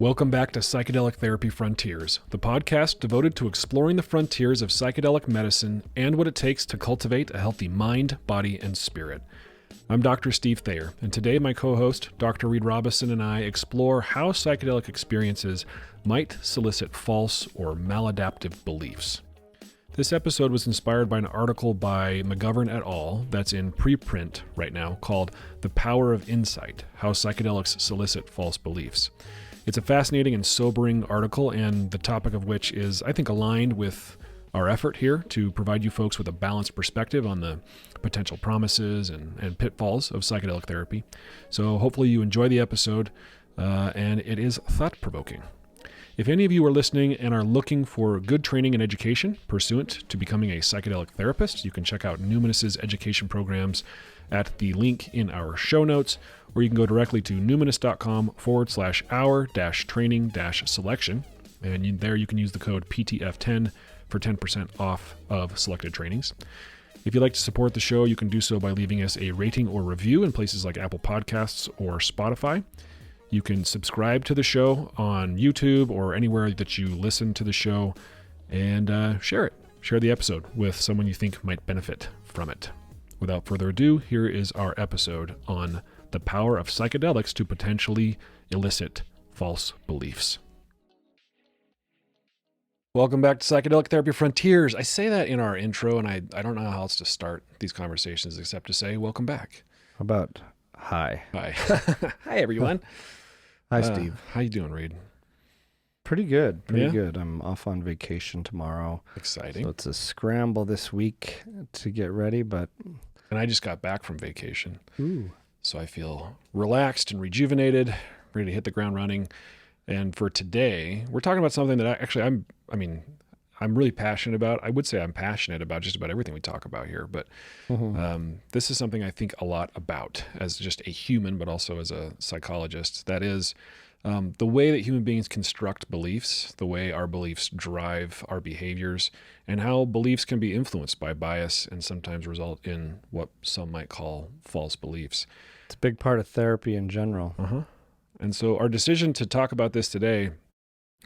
Welcome back to Psychedelic Therapy Frontiers, the podcast devoted to exploring the frontiers of psychedelic medicine and what it takes to cultivate a healthy mind, body, and spirit. I'm Dr. Steve Thayer, and today my co-host, Dr. Reid Robison, and I explore how psychedelic experiences might solicit false or maladaptive beliefs. This episode was inspired by an article by McGovern et al. That's in preprint right now called The Power of Insight, How Psychedelics Solicit False Beliefs. It's a fascinating and sobering article, and the topic of which is, I think, aligned with our effort here to provide you folks with a balanced perspective on the potential promises and pitfalls of psychedelic therapy. So hopefully you enjoy the episode, and it is thought-provoking. If any of you are listening and are looking for good training and education pursuant to becoming a psychedelic therapist, you can check out Numinus's education programs at the link in our show notes, or you can go directly to numinus.com/our-training-selection, and there you can use the code PTF10 for 10% off of selected trainings. If you'd like to support the show, you can do so by leaving us a rating or review in places like Apple Podcasts or Spotify. You can subscribe to the show on YouTube or anywhere that you listen to the show, and share it. Share the episode with someone you think might benefit from it. Without further ado, here is our episode on the power of psychedelics to potentially elicit false beliefs. Welcome back to Psychedelic Therapy Frontiers. I say that in our intro, and I don't know how else to start these conversations except to say welcome back. How about hi? Hi. Hi, everyone. Hi, Steve. How you doing, Reid? Pretty good. Pretty good. I'm off on vacation tomorrow. Exciting. So it's a scramble this week to get ready, but... And I just got back from vacation. Ooh. So I feel relaxed and rejuvenated, ready to hit the ground running. And for today, we're talking about something that I'm really passionate about. I would say I'm passionate about just about everything we talk about here, but this is something I think a lot about as just a human, but also as a psychologist. That is the way that human beings construct beliefs, the way our beliefs drive our behaviors, and how beliefs can be influenced by bias and sometimes result in what some might call false beliefs. It's a big part of therapy in general. And so our decision to talk about this today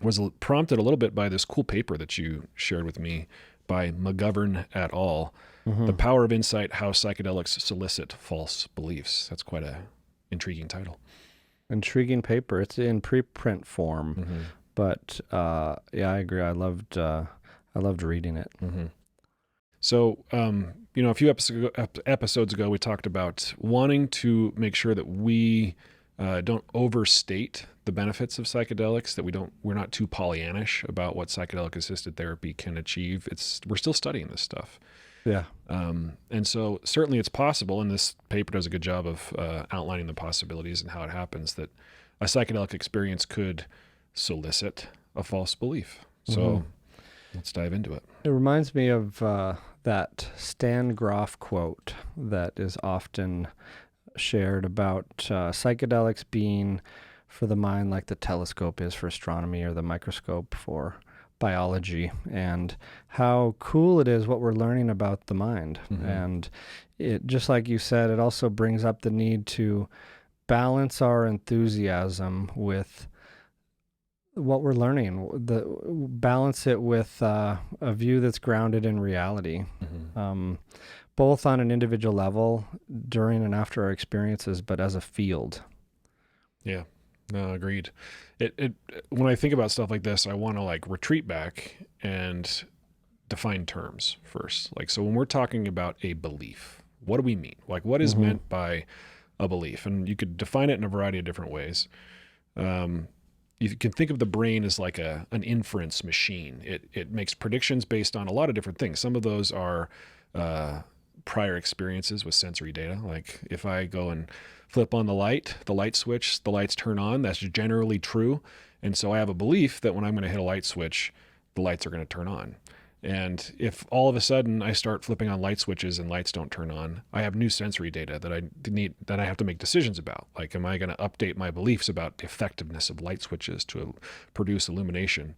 was prompted a little bit by this cool paper that you shared with me by McGovern et al. The Power of Insight, How Psychedelics Solicit False Beliefs. That's quite a intriguing title. Intriguing paper. It's in preprint form, but yeah, I agree. I loved reading it. So, a few episodes ago, we talked about wanting to make sure that we don't overstate the benefits of psychedelics, that we're not too Pollyannish about what psychedelic-assisted therapy can achieve. We're still studying this stuff. Yeah. And so certainly it's possible, and this paper does a good job of outlining the possibilities and how it happens, that a psychedelic experience could solicit a false belief. So let's dive into it. It reminds me of that Stan Grof quote that is often shared about psychedelics being for the mind like the telescope is for astronomy or the microscope for biology, and how cool it is what we're learning about the mind. And it, just like you said, it also brings up the need to balance our enthusiasm with what we're learning, balance it with a view that's grounded in reality, both on an individual level during and after our experiences, but as a field. Yeah. No, agreed. When I think about stuff like this, I want to retreat back and define terms first. So when we're talking about a belief, what do we mean? What is meant by a belief? And you could define it in a variety of different ways. You can think of the brain as like an inference machine. It makes predictions based on a lot of different things. Some of those are prior experiences with sensory data. Like if I go and flip on the light switch, the lights turn on. That's generally true. And so I have a belief that when I'm going to hit a light switch, the lights are going to turn on. And if all of a sudden I start flipping on light switches and lights don't turn on, I have new sensory data that I have to make decisions about. Like, am I going to update my beliefs about the effectiveness of light switches to produce illumination?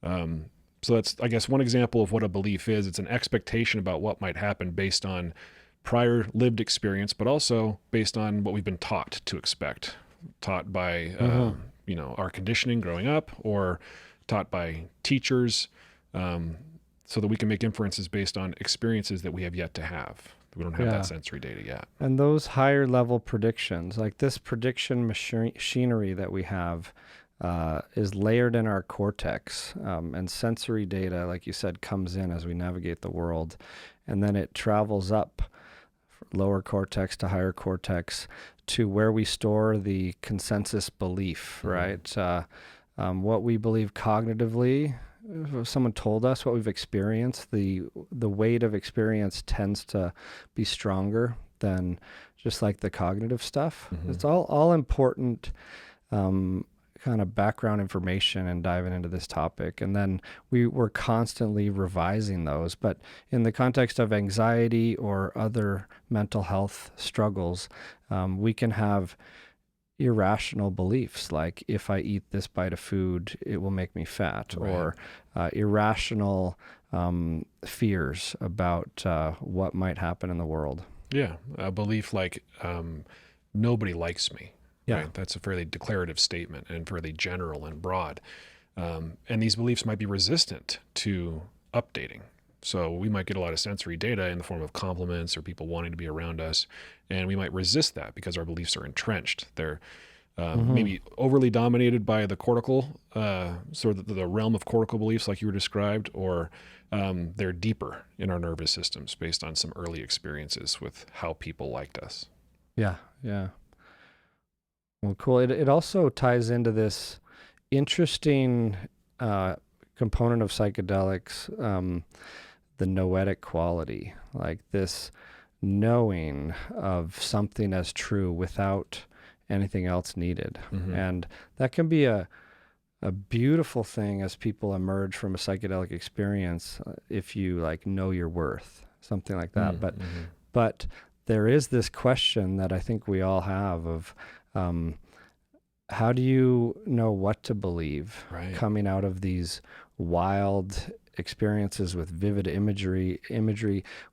So that's, I guess, one example of what a belief is. It's an expectation about what might happen based on prior lived experience, but also based on what we've been taught to expect, taught by our conditioning growing up or taught by teachers, so that we can make inferences based on experiences that we have yet to have. We don't have that sensory data yet. And those higher level predictions, like this prediction machinery that we have, is layered in our cortex, and sensory data, like you said, comes in as we navigate the world, and then it travels up lower cortex to higher cortex to where we store the consensus belief, right? What we believe cognitively, if someone told us what we've experienced, the weight of experience tends to be stronger than just like the cognitive stuff. It's all important kind of background information and diving into this topic. And then we're constantly revising those. But in the context of anxiety or other mental health struggles, we can have irrational beliefs like, if I eat this bite of food, it will make me fat, or irrational fears about what might happen in the world. Yeah, a belief like nobody likes me. Yeah. Right? That's a fairly declarative statement and fairly general and broad. And these beliefs might be resistant to updating. So we might get a lot of sensory data in the form of compliments or people wanting to be around us, and we might resist that because our beliefs are entrenched. They're maybe overly dominated by the cortical, sort of the realm of cortical beliefs like you were described, or they're deeper in our nervous systems based on some early experiences with how people liked us. Yeah. Well, cool. It also ties into this interesting component of psychedelics, the noetic quality, like this knowing of something as true without anything else needed. And that can be a beautiful thing as people emerge from a psychedelic experience, if you like know your worth, something like that. But there is this question that I think we all have of, how do you know what to believe coming out of these wild experiences with vivid imagery?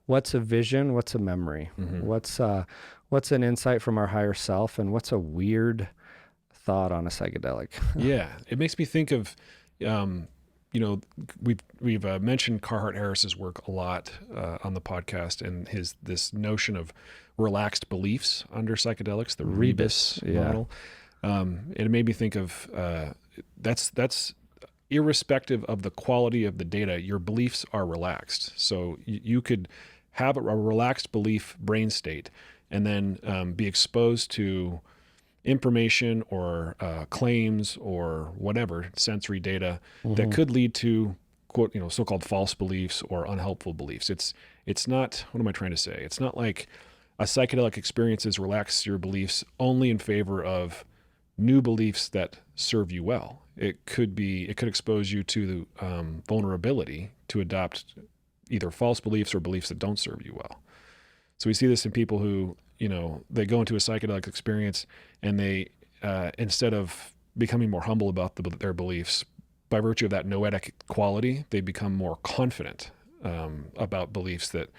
What's a vision? What's a memory? What's an insight from our higher self? And what's a weird thought on a psychedelic? Yeah, it makes me think of, we've mentioned Carhart Harris's work a lot on the podcast, and this notion of relaxed beliefs under psychedelics, the Rebus model. And it made me think of that's irrespective of the quality of the data, your beliefs are relaxed. So you could have a relaxed belief brain state and then be exposed to information or claims or whatever sensory data that could lead to, quote, so-called false beliefs or unhelpful beliefs. It's not, what am I trying to say? It's not like a psychedelic experiences relax your beliefs only in favor of new beliefs that serve you well. It could expose you to vulnerability to adopt either false beliefs or beliefs that don't serve you well. So we see this in people who, they go into a psychedelic experience and they, instead of becoming more humble about their beliefs, by virtue of that noetic quality, they become more confident about beliefs that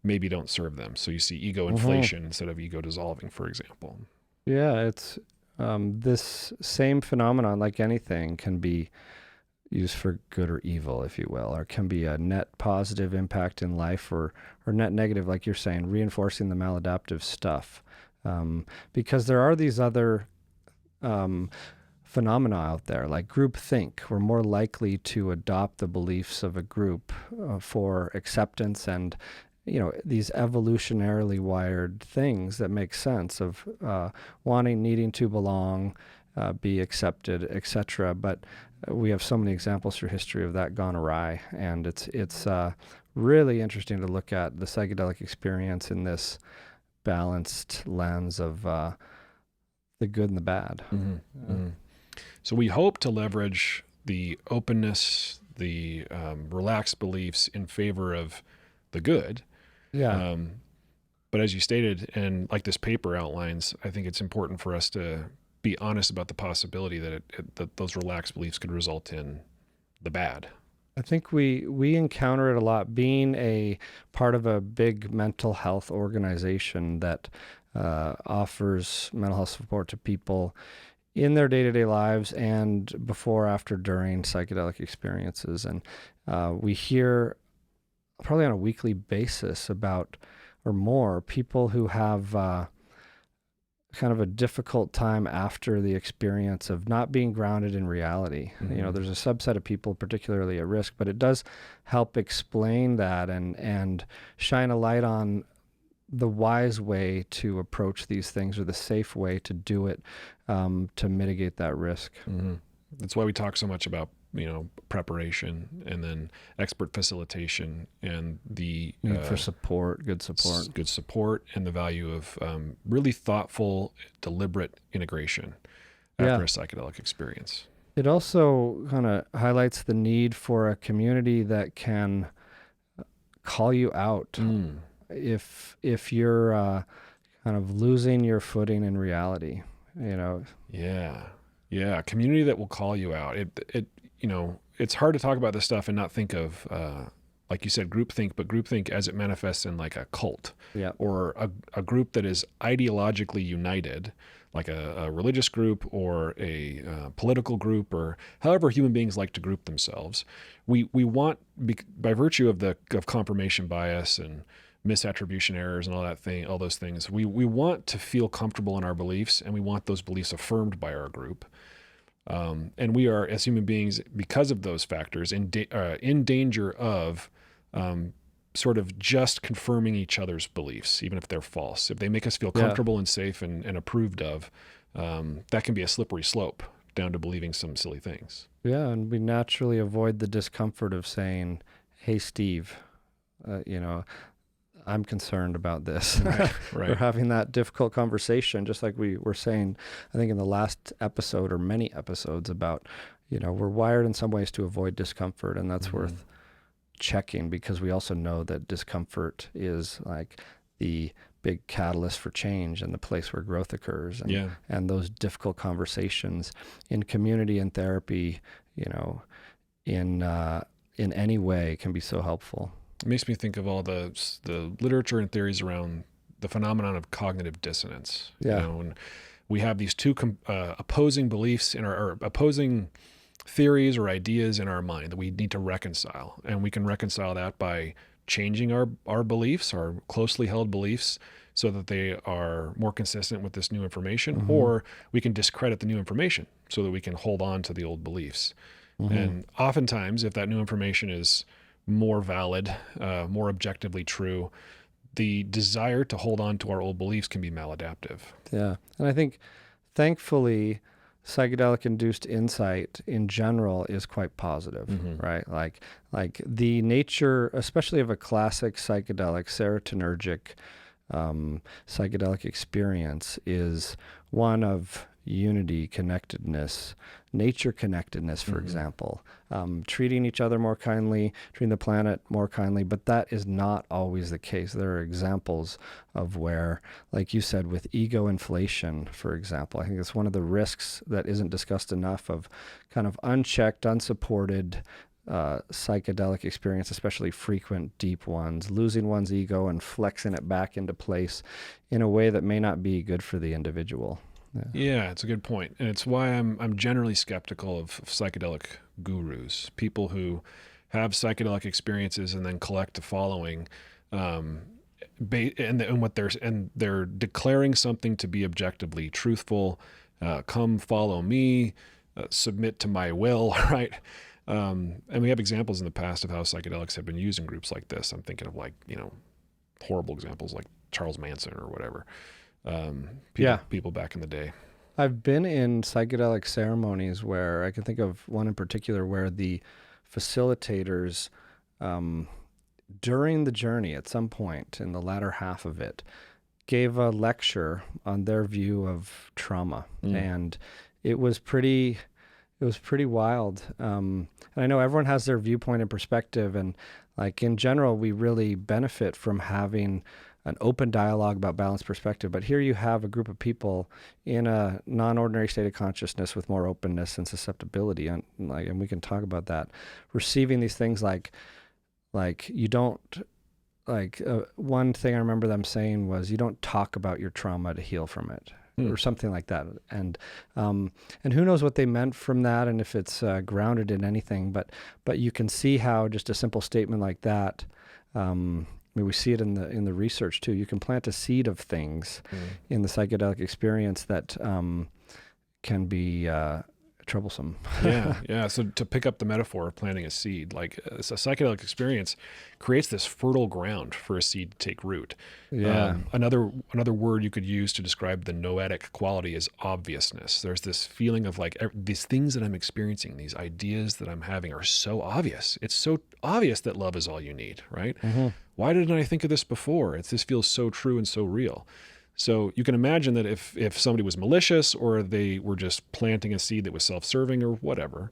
maybe don't serve them. So you see ego inflation instead of ego dissolving, for example. Yeah, it's this same phenomenon, like anything, can be used for good or evil, if you will, or can be a net positive impact in life or net negative, like you're saying, reinforcing the maladaptive stuff. Because there are these other phenomena out there, like groupthink. We're more likely to adopt the beliefs of a group for acceptance and these evolutionarily wired things that make sense of needing to belong, be accepted, etc. But we have so many examples through history of that gone awry, and it's really interesting to look at the psychedelic experience in this balanced lens of the good and the bad. So we hope to leverage the openness, the relaxed beliefs in favor of the good. Yeah. But as you stated, and like this paper outlines, I think it's important for us to be honest about the possibility that that those relaxed beliefs could result in the bad. I think we encounter it a lot, being a part of a big mental health organization that offers mental health support to people in their day-to-day lives and before, after, during psychedelic experiences. And we hear probably on a weekly basis about, or more, people who have kind of a difficult time after the experience of not being grounded in reality. Mm-hmm. There's a subset of people particularly at risk, but it does help explain that and shine a light on the wise way to approach these things, or the safe way to do it, to mitigate that risk. Mm-hmm. That's why we talk so much about, preparation, and then expert facilitation, and the need for support, good support, and the value of really thoughtful, deliberate integration after a psychedelic experience. It also kind of highlights the need for a community that can call you out if you're kind of losing your footing in reality. Yeah, a community that will call you out. It's hard to talk about this stuff and not think of, like you said, groupthink, but groupthink as it manifests in like a cult, or a group that is ideologically united, like a religious group or a political group, or however human beings like to group themselves. We want, by virtue of confirmation bias and misattribution errors and all those things, we want to feel comfortable in our beliefs, and we want those beliefs affirmed by our group. And we are, as human beings, because of those factors, in danger of sort of just confirming each other's beliefs, even if they're false. If they make us feel comfortable and safe and approved of, that can be a slippery slope down to believing some silly things. Yeah, and we naturally avoid the discomfort of saying, "Hey, Steve, I'm concerned about this." Right. We're having that difficult conversation, just like we were saying, I think in the last episode, or many episodes, about, we're wired in some ways to avoid discomfort, and that's worth checking, because we also know that discomfort is like the big catalyst for change and the place where growth occurs. And those difficult conversations in community and therapy, in any way, can be so helpful. It makes me think of all the literature and theories around the phenomenon of cognitive dissonance. And we have these two opposing beliefs or opposing theories or ideas in our mind that we need to reconcile. And we can reconcile that by changing our beliefs, our closely held beliefs, so that they are more consistent with this new information, or we can discredit the new information so that we can hold on to the old beliefs. And oftentimes, if that new information is more valid, more objectively true, the desire to hold on to our old beliefs can be maladaptive. Yeah. And I think, thankfully, psychedelic-induced insight in general is quite positive, right? Like the nature, especially of a classic psychedelic, serotonergic psychedelic experience, is one of unity, connectedness, nature connectedness, for example, treating each other more kindly, treating the planet more kindly. But that is not always the case. There are examples of where, like you said, with ego inflation, for example, I think it's one of the risks that isn't discussed enough, of kind of unchecked, unsupported psychedelic experience, especially frequent, deep ones, losing one's ego and flexing it back into place in a way that may not be good for the individual. Yeah, it's a good point. And it's why I'm generally skeptical of psychedelic gurus, people who have psychedelic experiences and then collect a following, and they're declaring something to be objectively truthful. Come follow me, submit to my will, right? And we have examples in the past of how psychedelics have been used in groups like this. I'm thinking of horrible examples like Charles Manson or whatever. People back in the day. I've been in psychedelic ceremonies where I can think of one in particular where the facilitators, during the journey at some point in the latter half of it, gave a lecture on their view of trauma. And it was pretty wild. And I know everyone has their viewpoint and perspective, and like in general, we really benefit from having an open dialogue about balanced perspective. But here you have a group of people in a non-ordinary state of consciousness with more openness and susceptibility, and we can talk about that, receiving these things like you don't, one thing I remember them saying was, you don't talk about your trauma to heal from it. or something like that. And who knows what they meant from that, and if it's grounded in anything. But you can see how just a simple statement like that. We see it in the research too. You can plant a seed of things in the psychedelic experience that can be troublesome. Yeah. So to pick up the metaphor of planting a seed, like a psychedelic experience creates this fertile ground for a seed to take root. Yeah. Another word you could use to describe the noetic quality is obviousness. There's this feeling of like these things that I'm experiencing, these ideas that I'm having are so obvious. It's so obvious that love is all you need, right? Mm-hmm. Why didn't I think of this before? This feels so true and so real. So you can imagine that if somebody was malicious or they were just planting a seed that was self-serving or whatever,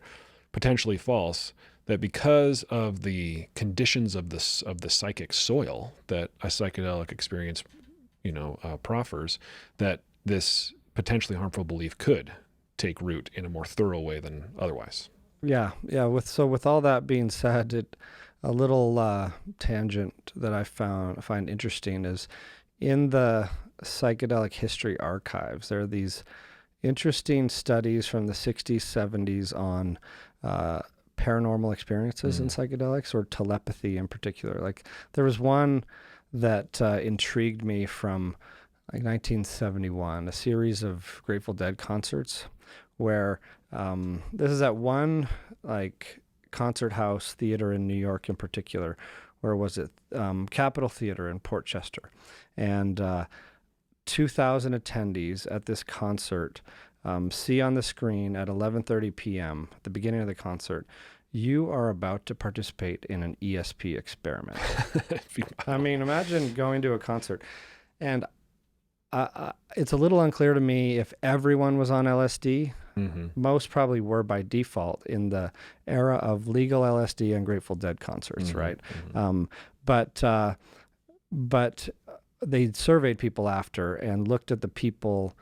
potentially false, that because of the conditions of the psychic soil that a psychedelic experience, proffers, that this potentially harmful belief could take root in a more thorough way than otherwise. Yeah. With all that being said, a little tangent that I find interesting is in the psychedelic history archives, there are these interesting studies from the 60s, 70s on paranormal experiences in psychedelics, or telepathy in particular. Like there was one that intrigued me from like 1971, a series of Grateful Dead concerts where this is at one like concert house theater in New York in particular. Where was it? Capitol Theater in Port Chester. And 2,000 attendees at this concert see on the screen at 11:30 p.m., at the beginning of the concert, you are about to participate in an ESP experiment. I mean, imagine going to a concert. And it's a little unclear to me if everyone was on LSD. Mm-hmm. Most probably were by default in the era of legal LSD and Grateful Dead concerts, right? Mm-hmm. But they surveyed people after and looked at the people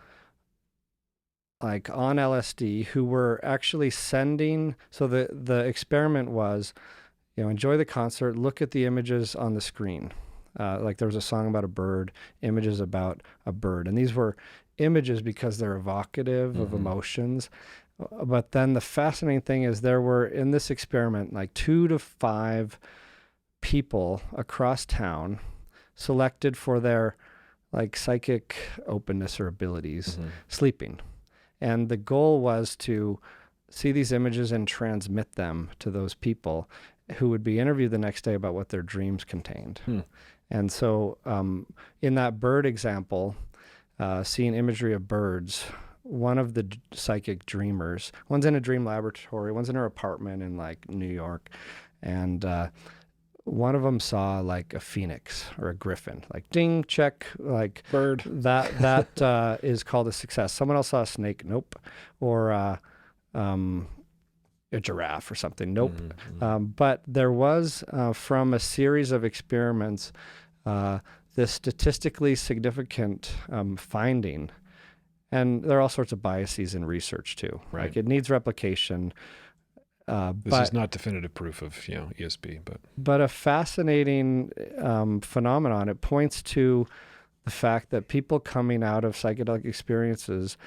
like on LSD who were actually sending. So the experiment was, enjoy the concert, look at the images on the screen. Like there was a song about a bird, images about a bird. And these were images because they're evocative of emotions. But then the fascinating thing is there were in this experiment like 2 to 5 people across town selected for their like psychic openness or abilities sleeping. And the goal was to see these images and transmit them to those people who would be interviewed the next day about what their dreams contained. And so in that bird example, seeing imagery of birds, one of the psychic dreamers, one's in a dream laboratory, one's in her apartment in like New York, and one of them saw like a phoenix or a griffin, like ding, check, like bird. That is called a success. Someone else saw a snake, nope, or a giraffe or something, nope. But there was from a series of experiments this statistically significant finding. And there are all sorts of biases in research too. Right. Like it needs replication. This is not definitive proof of ESP, but a fascinating phenomenon. It points to the fact that people coming out of psychedelic experiences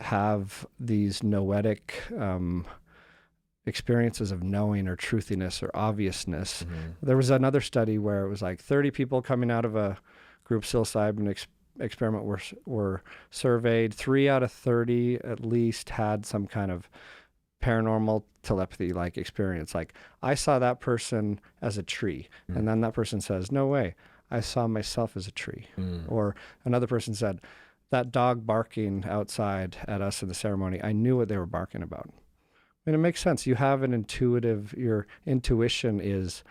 have these noetic experiences of knowing or truthiness or obviousness. There was another study where it was like 30 people coming out of a group psilocybin experiment were surveyed. 3 out of 30 at least had some kind of paranormal telepathy-like experience. Like, I saw that person as a tree. And then that person says, no way, I saw myself as a tree. Or another person said, that dog barking outside at us in the ceremony, I knew what they were barking about. I mean, it makes sense. You have an your intuition is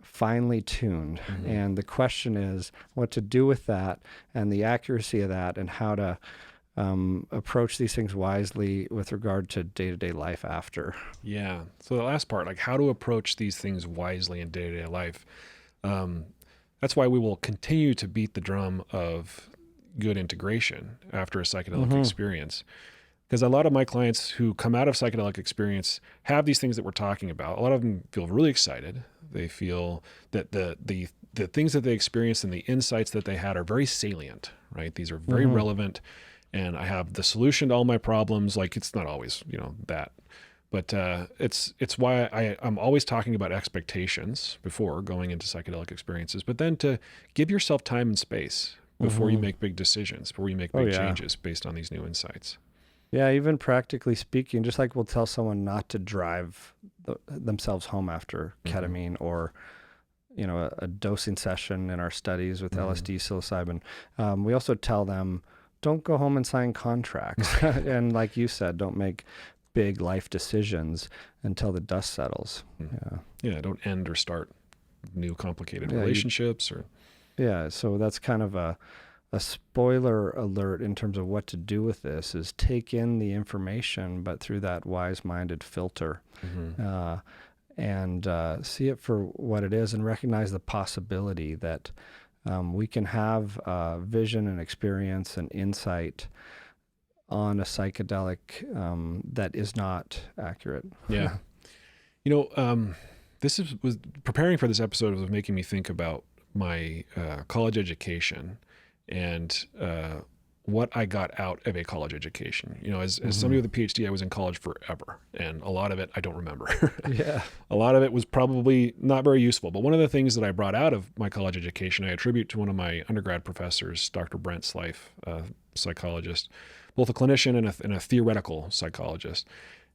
finely tuned. And the question is what to do with that and the accuracy of that and how to approach these things wisely with regard to day-to-day life after. Yeah. So the last part, like how to approach these things wisely in day-to-day life. That's why we will continue to beat the drum of good integration after a psychedelic experience. Because a lot of my clients who come out of psychedelic experience have these things that we're talking about. A lot of them feel really excited. They feel that the the things that they experienced and the insights that they had are very salient, right? These are very relevant, and I have the solution to all my problems. Like, it's not always, that, but it's why I'm always talking about expectations before going into psychedelic experiences, but then to give yourself time and space before you make big decisions, before you make big changes based on these new insights. Yeah, even practically speaking, just like we'll tell someone not to drive themselves home after ketamine or, a dosing session in our studies with LSD, psilocybin. We also tell them, don't go home and sign contracts. And like you said, don't make big life decisions until the dust settles. Yeah, don't end or start new complicated relationships. So that's kind of a spoiler alert in terms of what to do with this, is take in the information, but through that wise-minded filter, and see it for what it is, and recognize the possibility that we can have vision and experience and insight on a psychedelic that is not accurate. Yeah. This was preparing for this episode was making me think about my college education and what I got out of a college education. As somebody with a PhD, I was in college forever, and a lot of it I don't remember. A lot of it was probably not very useful. But one of the things that I brought out of my college education, I attribute to one of my undergrad professors, Dr. Brent Slife, a psychologist, both a clinician and a theoretical psychologist.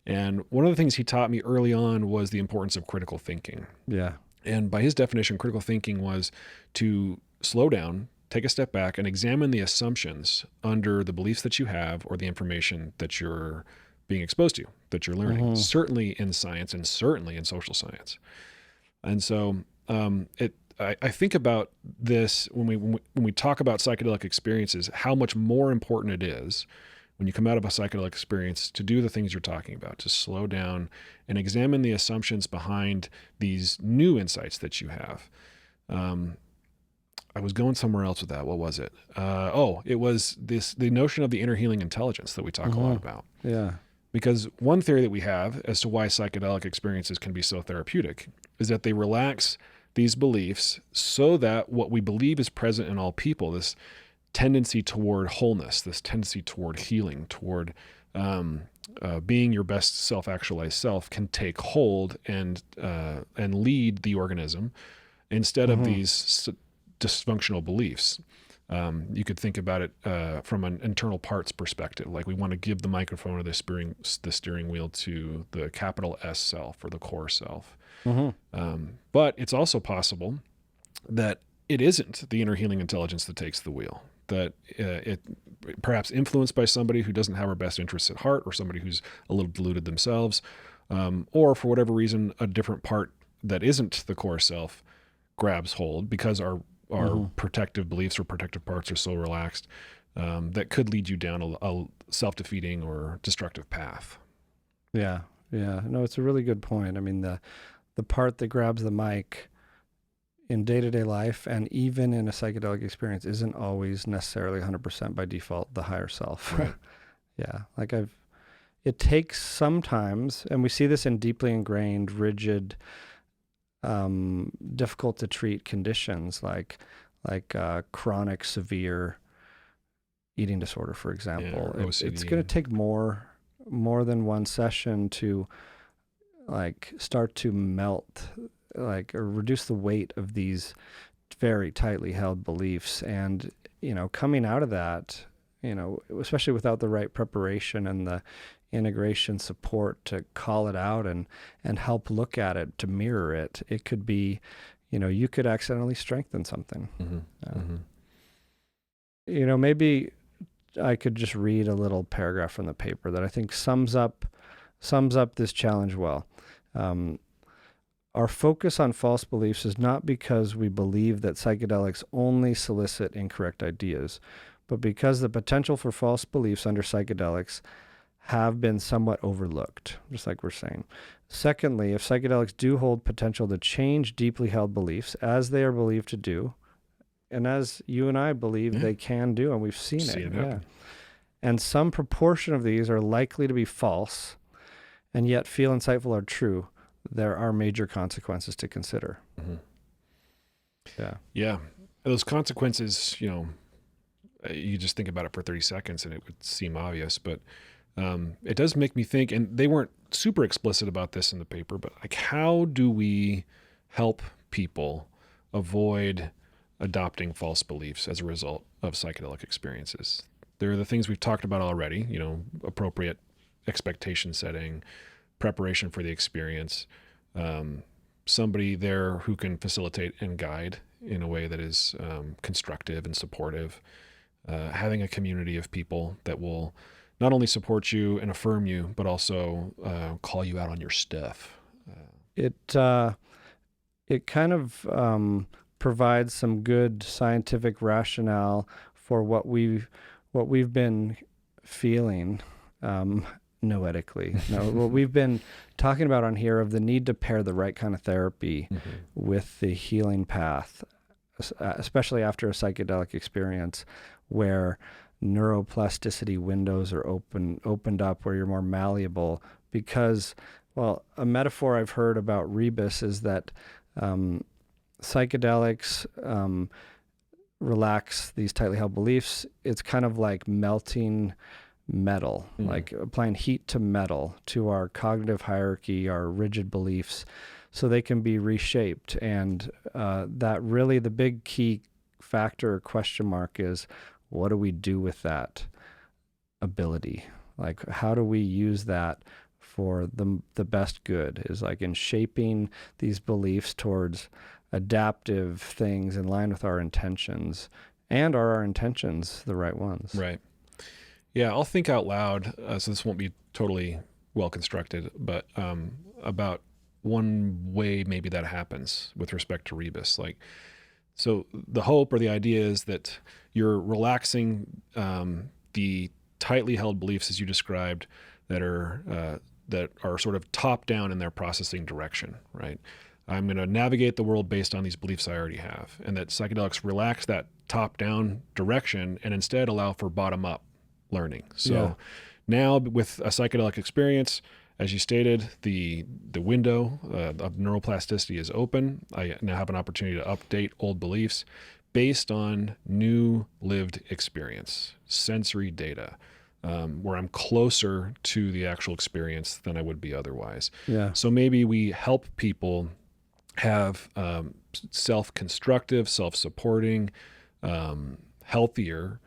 And one of the things he taught me early on was the importance of critical thinking. Yeah. And by his definition, critical thinking was to slow down, take a step back, and examine the assumptions under the beliefs that you have or the information that you're being exposed to, that you're learning, certainly in science and certainly in social science. And so I think about this when we talk about psychedelic experiences, how much more important it is when you come out of a psychedelic experience to do the things you're talking about, to slow down and examine the assumptions behind these new insights that you have. I was going somewhere else with that. What was it? It was the notion of the inner healing intelligence that we talk a lot about. Yeah. Because one theory that we have as to why psychedelic experiences can be so therapeutic is that they relax these beliefs so that what we believe is present in all people, this tendency toward wholeness, this tendency toward healing, toward being your best self-actualized self, can take hold and lead the organism instead of these dysfunctional beliefs. You could think about it from an internal parts perspective. Like, we want to give the microphone or the steering wheel to the capital S self or the core self. But it's also possible that it isn't the inner healing intelligence that takes the wheel, that it perhaps influenced by somebody who doesn't have our best interests at heart, or somebody who's a little deluded themselves, or for whatever reason, a different part that isn't the core self grabs hold because our protective beliefs or protective parts are so relaxed, that could lead you down a self-defeating or destructive path. Yeah. No, it's a really good point. I mean, the part that grabs the mic in day-to-day life and even in a psychedelic experience isn't always necessarily 100% by default the higher self. Right. Yeah. Like it takes sometimes, and we see this in deeply ingrained, rigid, difficult to treat conditions like chronic severe eating disorder, for example. Yeah, it's going to take more than one session to start to melt, or reduce the weight of these very tightly held beliefs. And, coming out of that, especially without the right preparation and the integration support to call it out and help look at it, to mirror it, it could be, you could accidentally strengthen something. Maybe I could just read a little paragraph from the paper that I think sums up this challenge well. Our focus on false beliefs is not because we believe that psychedelics only solicit incorrect ideas, but because the potential for false beliefs under psychedelics have been somewhat overlooked, just like we're saying. Secondly, if psychedelics do hold potential to change deeply held beliefs, as they are believed to do, and as you and I believe they can do, and we've seen it. Yeah. And some proportion of these are likely to be false, and yet feel insightful or true, there are major consequences to consider. Yeah. Yeah. Those consequences, you just think about it for 30 seconds and it would seem obvious, but it does make me think, and they weren't super explicit about this in the paper, but like, how do we help people avoid adopting false beliefs as a result of psychedelic experiences? There are the things we've talked about already, appropriate expectation setting, preparation for the experience, somebody there who can facilitate and guide in a way that is constructive and supportive, having a community of people that will not only support you and affirm you, but also call you out on your stuff. It kind of provides some good scientific rationale for what we've been feeling noetically. What we've been talking about on here of the need to pair the right kind of therapy with the healing path, especially after a psychedelic experience where neuroplasticity windows are opened up, where you're more malleable. Because, well, a metaphor I've heard about rebus is that psychedelics relax these tightly held beliefs. It's kind of like melting metal, like applying heat to metal, to our cognitive hierarchy, our rigid beliefs, so they can be reshaped. And that really the big key factor or question mark is, what do we do with that ability? Like, how do we use that for the best good? Is like in shaping these beliefs towards adaptive things in line with our intentions. And are our intentions the right ones? Right. Yeah, I'll think out loud, so this won't be totally well constructed, but about one way maybe that happens with respect to rebus. Like, so the hope or the idea is that you're relaxing the tightly held beliefs, as you described, that are sort of top down in their processing direction, right? I'm going to navigate the world based on these beliefs I already have, and that psychedelics relax that top down direction and instead allow for bottom up learning. So now with a psychedelic experience, as you stated, the window of neuroplasticity is open. I now have an opportunity to update old beliefs based on new lived experience, sensory data, where I'm closer to the actual experience than I would be otherwise. Yeah. So maybe we help people have self-constructive, self-supporting, healthier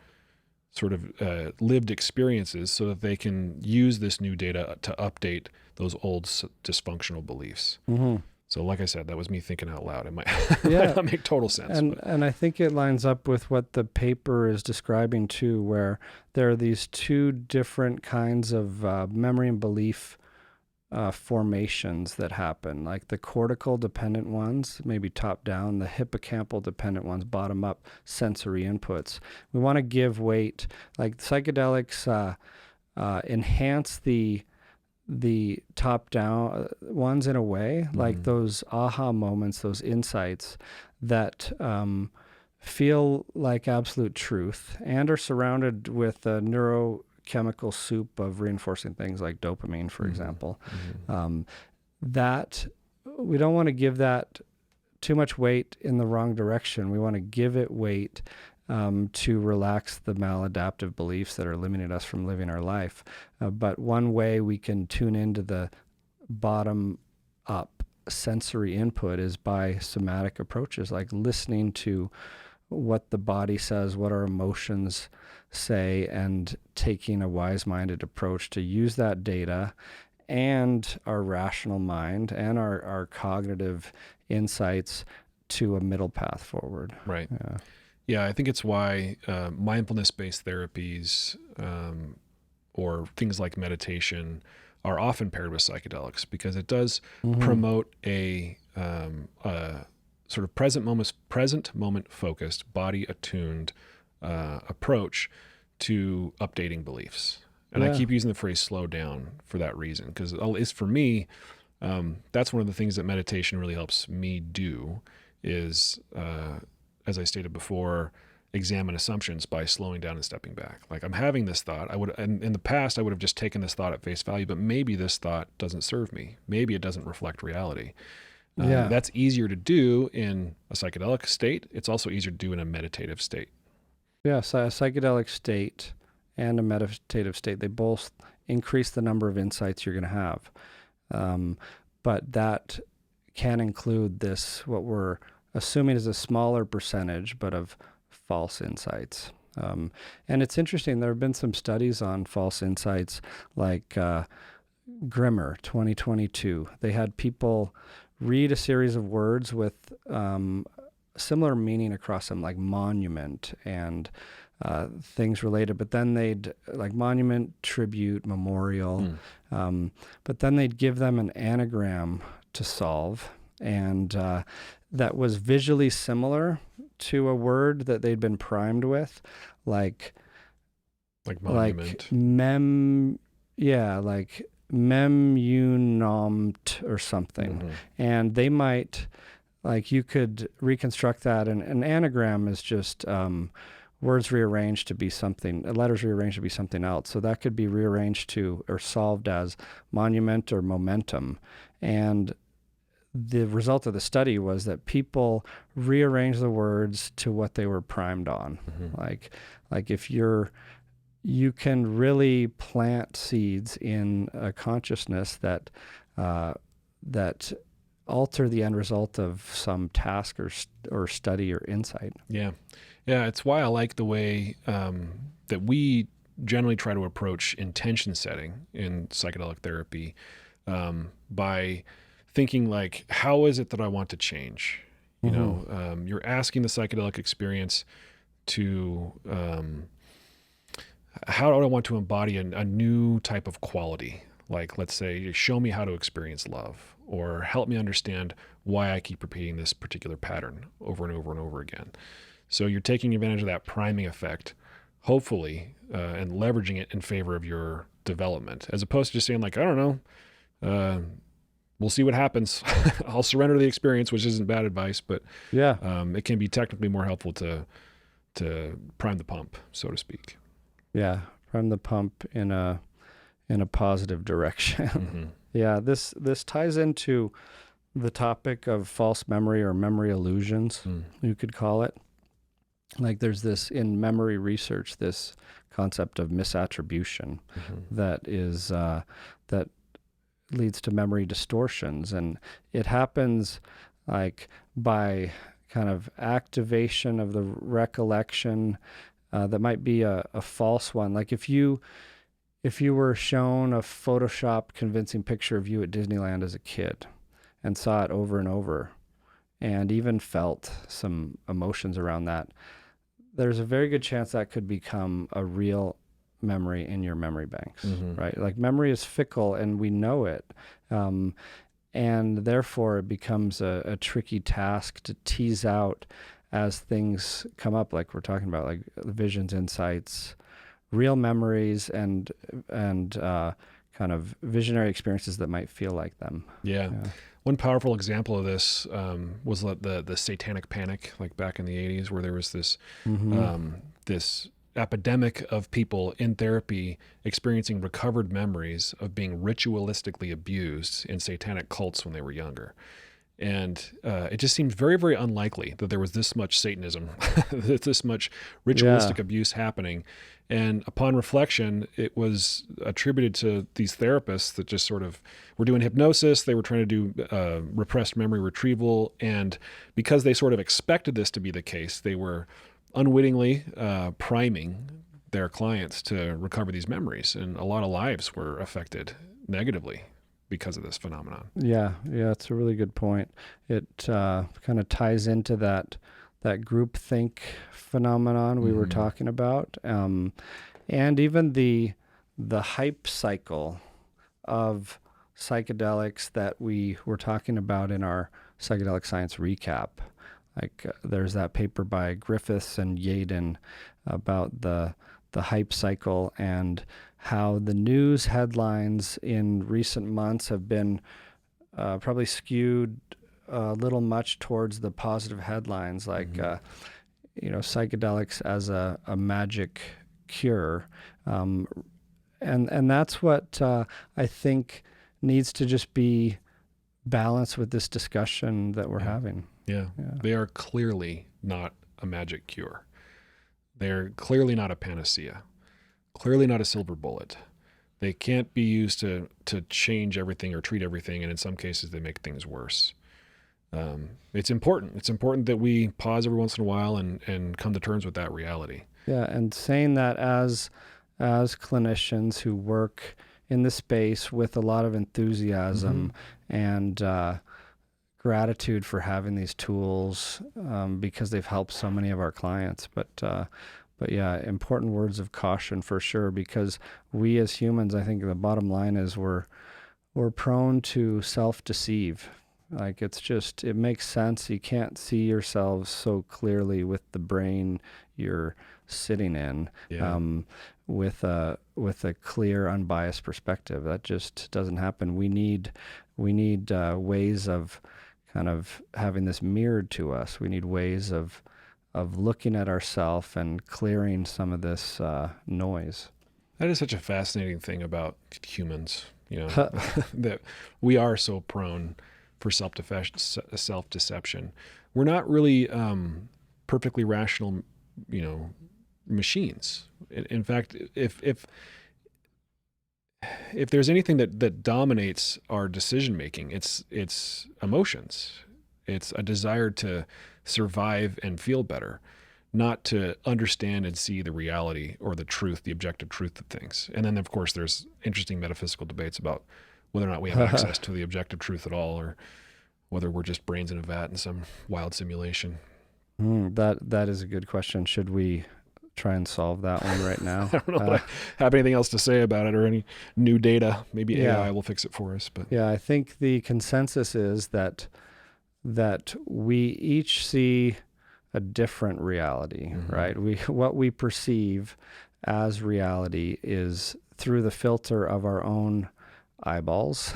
sort of lived experiences so that they can use this new data to update those old dysfunctional beliefs. Mm-hmm. So like I said, that was me thinking out loud. It might, might not make total sense. And I think it lines up with what the paper is describing too, where there are these two different kinds of memory and belief formations that happen, like the cortical dependent ones, maybe top down, the hippocampal dependent ones, bottom up sensory inputs. We want to give weight, like psychedelics enhance the top down ones in a way, like those aha moments, those insights that feel like absolute truth and are surrounded with a neurochemical soup of reinforcing things like dopamine, for example. That we don't want to give that too much weight in the wrong direction. We want to give it weight to relax the maladaptive beliefs that are limiting us from living our life. But one way we can tune into the bottom up sensory input is by somatic approaches, like listening to what the body says, what our emotions say, and taking a wise-minded approach to use that data and our rational mind and our cognitive insights to a middle path forward. Right. Yeah, I think it's why mindfulness-based therapies or things like meditation are often paired with psychedelics, because it does promote a sort of present moment focused, body attuned approach to updating beliefs. And I keep using the phrase slow down for that reason, because at least for me, that's one of the things that meditation really helps me do is, as I stated before, examine assumptions by slowing down and stepping back. Like, I'm having this thought. And in the past, I would have just taken this thought at face value, but maybe this thought doesn't serve me. Maybe it doesn't reflect reality. That's easier to do in a psychedelic state. It's also easier to do in a meditative state. Yeah, so a psychedelic state and a meditative state, they both increase the number of insights you're going to have. But that can include this, what we're assuming is a smaller percentage, but of false insights. And it's interesting, there have been some studies on false insights, like Grimmer 2022. They had people read a series of words with similar meaning across them, like monument and things related, but then they'd, like monument, tribute, memorial, but then they'd give them an anagram to solve, and that was visually similar to a word that they'd been primed with, like monument, like memunomt or something. And they might, like, you could reconstruct that, and an anagram is just words rearranged to be something, letters rearranged to be something else. So that could be rearranged to or solved as monument or momentum. And the result of the study was that people rearranged the words to what they were primed on. Like if you can really plant seeds in a consciousness that alter the end result of some task or study or insight. Yeah, it's why I like the way that we generally try to approach intention setting in psychedelic therapy, by thinking like, how is it that I want to change? You know, you're asking the psychedelic experience to, how do I want to embody a new type of quality? Like, let's say, show me how to experience love, or help me understand why I keep repeating this particular pattern over and over and over again. So you're taking advantage of that priming effect, hopefully, and leveraging it in favor of your development, as opposed to just saying like, I don't know, we'll see what happens. I'll surrender to the experience, which isn't bad advice, but it can be technically more helpful to prime the pump, so to speak. Yeah, prime the pump in a positive direction. Yeah, this ties into the topic of false memory or memory illusions, you could call it. Like, there's this, in memory research, this concept of misattribution that is that leads to memory distortions, and it happens like by kind of activation of the recollection that might be a false one. Like if you were shown a Photoshopped convincing picture of you at Disneyland as a kid and saw it over and over and even felt some emotions around that, there's a very good chance that could become a real memory in your memory banks, right? Like, memory is fickle and we know it. And therefore it becomes a tricky task to tease out as things come up, like we're talking about, like visions, insights, real memories, and kind of visionary experiences that might feel like them. Yeah. One powerful example of this was the Satanic Panic, like back in the 80s, where there was this this epidemic of people in therapy experiencing recovered memories of being ritualistically abused in satanic cults when they were younger. And it just seemed very, very unlikely that there was this much Satanism, this much ritualistic abuse happening. And upon reflection, it was attributed to these therapists that just sort of were doing hypnosis. They were trying to do repressed memory retrieval. And because they sort of expected this to be the case, they were unwittingly priming their clients to recover these memories. And a lot of lives were affected negatively because of this phenomenon. Yeah, it's a really good point. It kind of ties into that groupthink phenomenon we were talking about, and even the hype cycle of psychedelics that we were talking about in our psychedelic science recap. Like there's that paper by Griffiths and Yaden about the hype cycle and how the news headlines in recent months have been probably skewed a little much towards the positive headlines, like psychedelics as a magic cure, and that's what I think needs to just be balance with this discussion that we're having. Yeah. They are clearly not a magic cure. They're clearly not a panacea, clearly not a silver bullet. They can't be used to change everything or treat everything, and in some cases they make things worse. It's important. It's important that we pause every once in a while and come to terms with that reality. Yeah, and saying that as clinicians who work in the space with a lot of enthusiasm and gratitude for having these tools because they've helped so many of our clients. But yeah, important words of caution for sure, because we as humans, I think the bottom line is we're prone to self-deceive. Like it makes sense. You can't see yourselves so clearly with the brain you're sitting in with a clear, unbiased perspective. That just doesn't happen. We need ways of kind of having this mirrored to us. We need ways of looking at ourselves and clearing some of this noise. That is such a fascinating thing about humans, that we are so prone for self-deception. We're not really perfectly rational, machines. In fact, if there's anything that dominates our decision making, it's emotions. It's a desire to survive and feel better, not to understand and see the reality or the truth, the objective truth of things. And then, of course, there's interesting metaphysical debates about whether or not we have access to the objective truth at all, or whether we're just brains in a vat in some wild simulation. That is a good question. Should we try and solve that one right now? I don't know if I have anything else to say about it or any new data. Maybe AI will fix it for us. But yeah, I think the consensus is that we each see a different reality, right? What we perceive as reality is through the filter of our own eyeballs.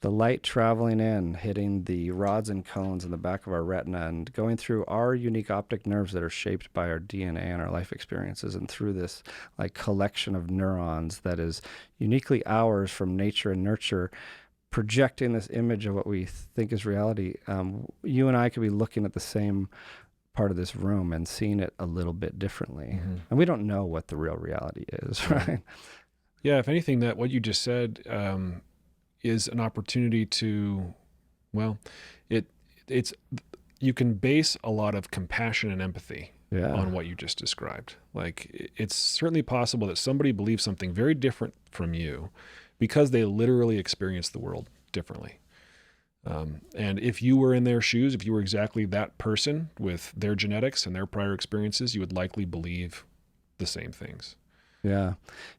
The light traveling in, hitting the rods and cones in the back of our retina and going through our unique optic nerves that are shaped by our DNA and our life experiences, and through this like collection of neurons that is uniquely ours from nature and nurture, projecting this image of what we think is reality. You and I could be looking at the same part of this room and seeing it a little bit differently. And we don't know what the real reality is, right? Yeah, if anything, that what you just said is an opportunity to, you can base a lot of compassion and empathy on what you just described. Like, it's certainly possible that somebody believes something very different from you because they literally experience the world differently. And if you were in their shoes, if you were exactly that person with their genetics and their prior experiences, you would likely believe the same things. Yeah.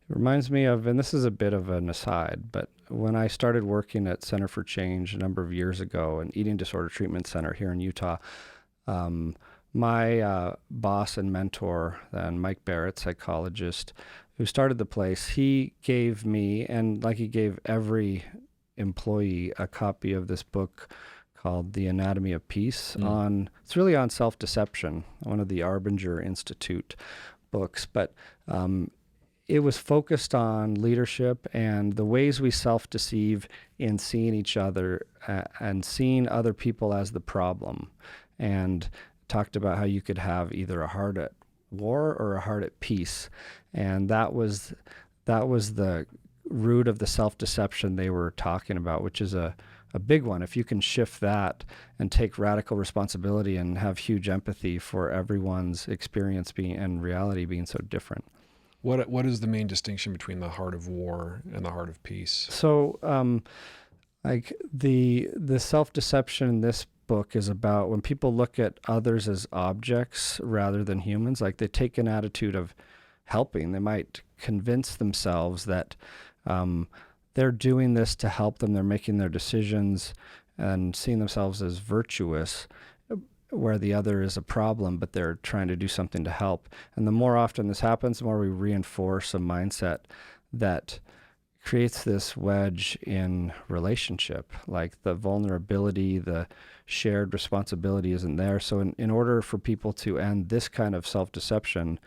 It reminds me of, and this is a bit of an aside, but when I started working at Center for Change a number of years ago, an eating disorder treatment center here in Utah, my boss and mentor, then Mike Barrett, psychologist, who started the place, he gave me, and like he gave every employee, a copy of this book called The Anatomy of Peace it's really on self-deception, one of the Arbinger Institute books, but it was focused on leadership and the ways we self-deceive in seeing each other and seeing other people as the problem, and talked about how you could have either a heart at war or a heart at peace. And that was the root of the self-deception they were talking about, which is a big one. If you can shift that and take radical responsibility and have huge empathy for everyone's experience and reality being so different. What is the main distinction between the heart of war and the heart of peace? So, like the self-deception in this book is about when people look at others as objects rather than humans, like they take an attitude of helping. They might convince themselves that they're doing this to help them. They're making their decisions and seeing themselves as virtuous, where the other is a problem, but they're trying to do something to help. And the more often this happens, the more we reinforce a mindset that creates this wedge in relationship, like the vulnerability, the shared responsibility isn't there. So in order for people to end this kind of self-deception,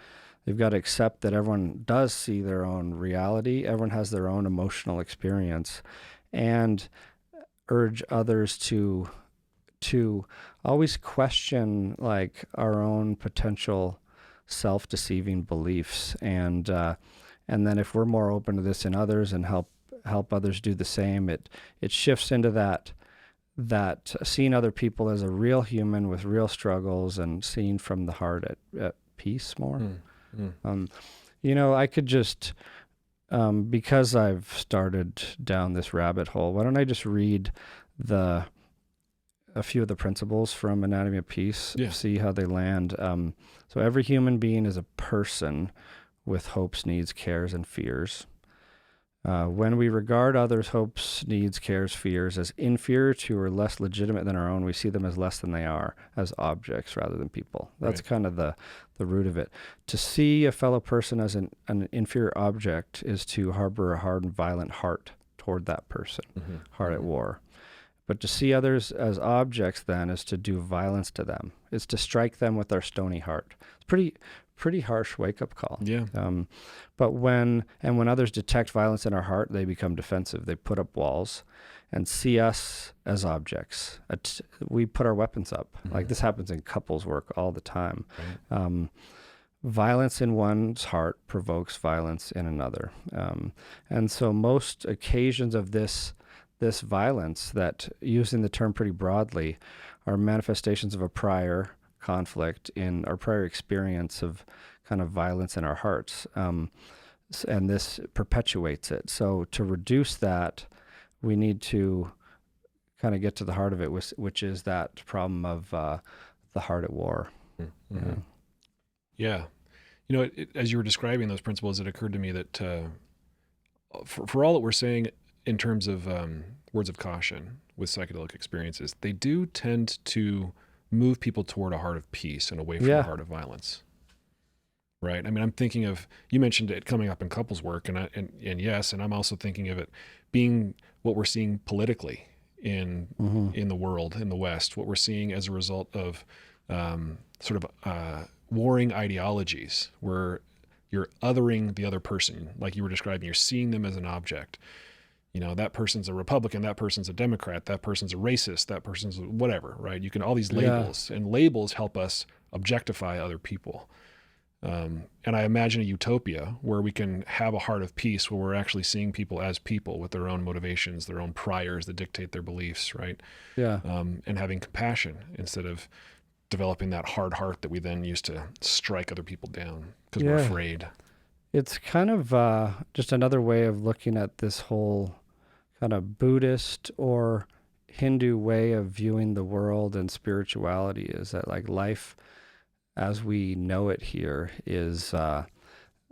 they've got to accept that everyone does see their own reality. Everyone has their own emotional experience. And urge others to always question like our own potential self-deceiving beliefs, and then if we're more open to this in others and help others do the same, it shifts into that seeing other people as a real human with real struggles and seeing from the heart at peace more. I could just because I've started down this rabbit hole, why don't I just read a few of the principles from Anatomy of Peace, see how they land. So every human being is a person with hopes, needs, cares, and fears. When we regard others' hopes, needs, cares, fears as inferior to or less legitimate than our own, we see them as less than they are, as objects rather than people. That's kind of the root of it. To see a fellow person as an inferior object is to harbor a hard and violent heart toward that person, heart at war. But to see others as objects then is to do violence to them. It's to strike them with our stony heart. It's pretty harsh wake-up call. Yeah. But when others detect violence in our heart, they become defensive. They put up walls and see us as objects. We put our weapons up. Like this happens in couples work all the time. Right. Violence in one's heart provokes violence in another. And so most occasions of this violence, that using the term pretty broadly, are manifestations of a prior conflict in our prior experience of kind of violence in our hearts. And this perpetuates it. So to reduce that, we need to kind of get to the heart of it, which is that problem of the heart at war. Yeah. As you were describing those principles, it occurred to me that for all that we're saying in terms of words of caution with psychedelic experiences, they do tend to move people toward a heart of peace and away from a heart of violence. Right? I mean, I'm thinking of, you mentioned it coming up in couples work, and yes, and I'm also thinking of it being what we're seeing politically in the world, in the West, what we're seeing as a result of sort of warring ideologies, where you're othering the other person, like you were describing. You're seeing them as an object. That person's a Republican, that person's a Democrat, that person's a racist, that person's whatever, right? You can, all these labels, and labels help us objectify other people. And I imagine a utopia where we can have a heart of peace, where we're actually seeing people as people with their own motivations, their own priors that dictate their beliefs, right? Yeah. And having compassion instead of developing that hard heart that we then use to strike other people down because we're afraid. It's kind of just another way of looking at this whole kind of Buddhist or Hindu way of viewing the world and spirituality, is that like life as we know it here is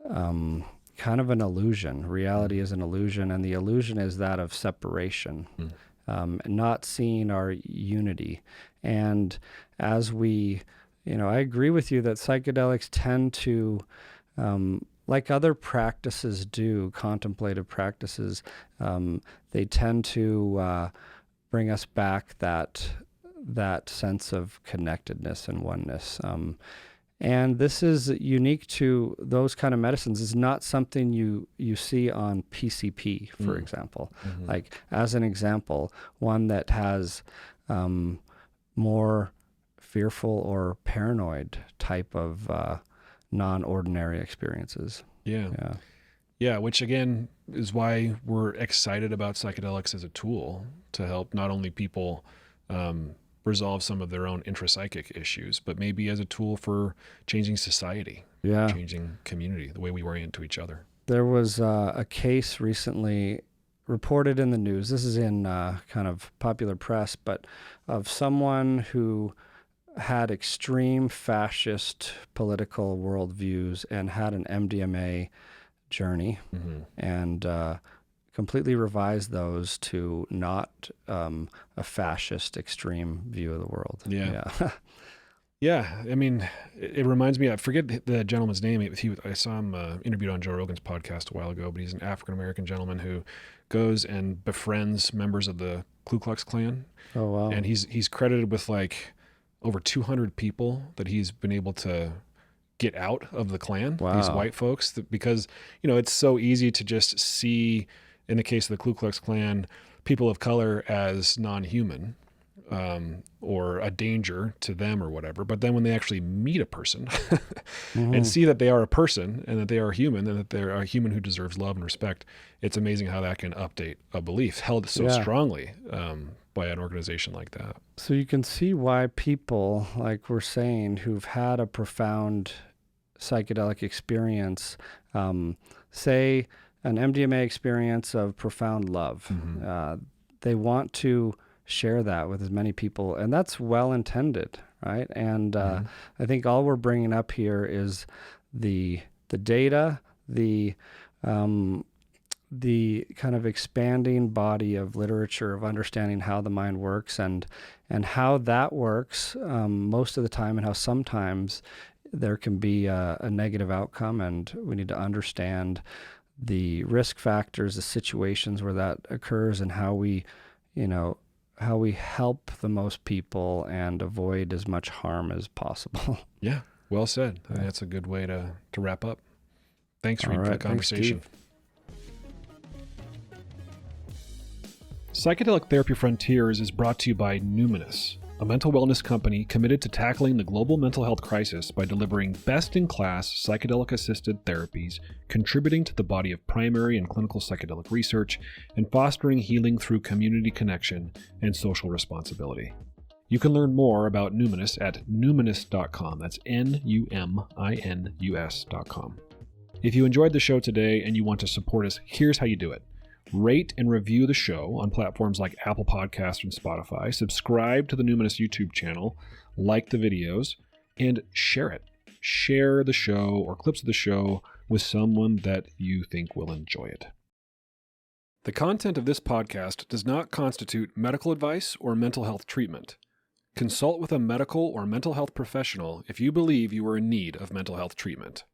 kind of an illusion. Reality is an illusion, and the illusion is that of separation, not seeing our unity. And as we, I agree with you that psychedelics tend to, like other practices do, contemplative practices, they tend to bring us back that sense of connectedness and oneness. And this is unique to those kind of medicines. It's not something you see on PCP, for example. Like, as an example, one that has more fearful or paranoid type of non-ordinary experiences. Yeah, which again is why we're excited about psychedelics as a tool to help not only people resolve some of their own intrapsychic issues, but maybe as a tool for changing society, changing community, the way we orient to each other. There was a case recently reported in the news, this is in kind of popular press, but of someone who had extreme fascist political worldviews and had an MDMA journey and completely revised those to not a fascist extreme view of the world. Yeah. I mean, it reminds me, I forget the gentleman's name. I saw him interviewed on Joe Rogan's podcast a while ago, but he's an African-American gentleman who goes and befriends members of the Ku Klux Klan. Oh, wow. And he's credited with like over 200 people that he's been able to get out of the Klan, these white folks, because, it's so easy to just see, in the case of the Ku Klux Klan, people of color as non-human, or a danger to them or whatever. But then when they actually meet a person and see that they are a person and that they are human and that they're a human who deserves love and respect, it's amazing how that can update a belief held so strongly by an organization like that. So you can see why people, like we're saying, who've had a profound psychedelic experience, say an MDMA experience of profound love, they want to share that with as many people, and that's well intended, right? And I think all we're bringing up here is the data, the kind of expanding body of literature of understanding how the mind works and how that works most of the time, and how sometimes there can be a negative outcome, and we need to understand the risk factors, the situations where that occurs, and how we help the most people and avoid as much harm as possible. Yeah, well said. I think that's a good way to wrap up. Thanks, Reid, for the conversation. Psychedelic Therapy Frontiers is brought to you by Numinus, a mental wellness company committed to tackling the global mental health crisis by delivering best-in-class psychedelic-assisted therapies, contributing to the body of primary and clinical psychedelic research, and fostering healing through community connection and social responsibility. You can learn more about Numinus at numinus.com. That's Numinus.com. If you enjoyed the show today and you want to support us, here's how you do it. Rate and review the show on platforms like Apple Podcasts and Spotify. Subscribe to the Numinus YouTube channel, like the videos, and share it. Share the show or clips of the show with someone that you think will enjoy it. The content of this podcast does not constitute medical advice or mental health treatment. Consult with a medical or mental health professional if you believe you are in need of mental health treatment.